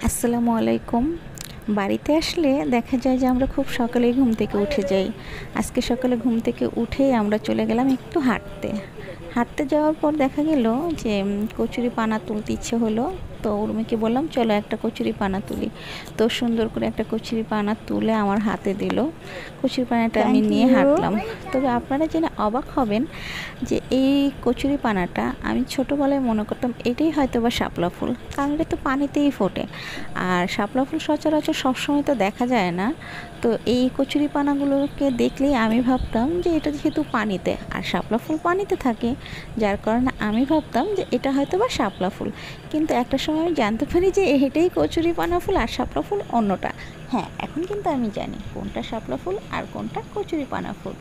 আসসালামু আলাইকুম। বাড়িতে আসলে দেখা যায় যে আমরা খুব সকালেই ঘুম থেকে উঠে যাই। আজকে সকালে ঘুম থেকে উঠেই আমরা চলে গেলাম একটু হাঁটতে। হাঁটতে যাওয়ার পর দেখা গেল যে কচুরিপানা তুলতে ইচ্ছে হলো। তো উর্মিকে বললাম, চলো একটা কচুরিপানা তুলি। তো সুন্দর করে একটা কচুরিপানা তুলে আমার হাতে দিল। কচুরিপানাটা আমি থ্যাংক নিয়ে ইউ। হাঁটলাম। তবে আপনারা জেনে অবাক হবেন যে এই কচুরিপানাটা আমি ছোটোবেলায় মনে করতাম এটাই হয়তোবা শাপলা ফুল, কারণ এটা তো পানিতেই ফোটে। আর শাপলা ফুল সচরাচর সবসময় তো দেখা যায় না। তো এই কচুরিপানাগুলোকে দেখলেই আমি ভাবতাম যে এটা যেহেতু পানিতে, আর শাপলা ফুল পানিতে থাকে, যার কারণে আমি ভাবতাম যে এটা হয়তোবা শাপলা ফুল। কিন্তু একটা সময় আমি জানতে পারি যে এটাই কচুরিপানা ফুল আর শাপলা ফুল অন্যটা। হ্যাঁ, এখন কিন্তু আমি জানি কোনটা শাপলা ফুল আর কোনটা কচুরিপানা ফুল।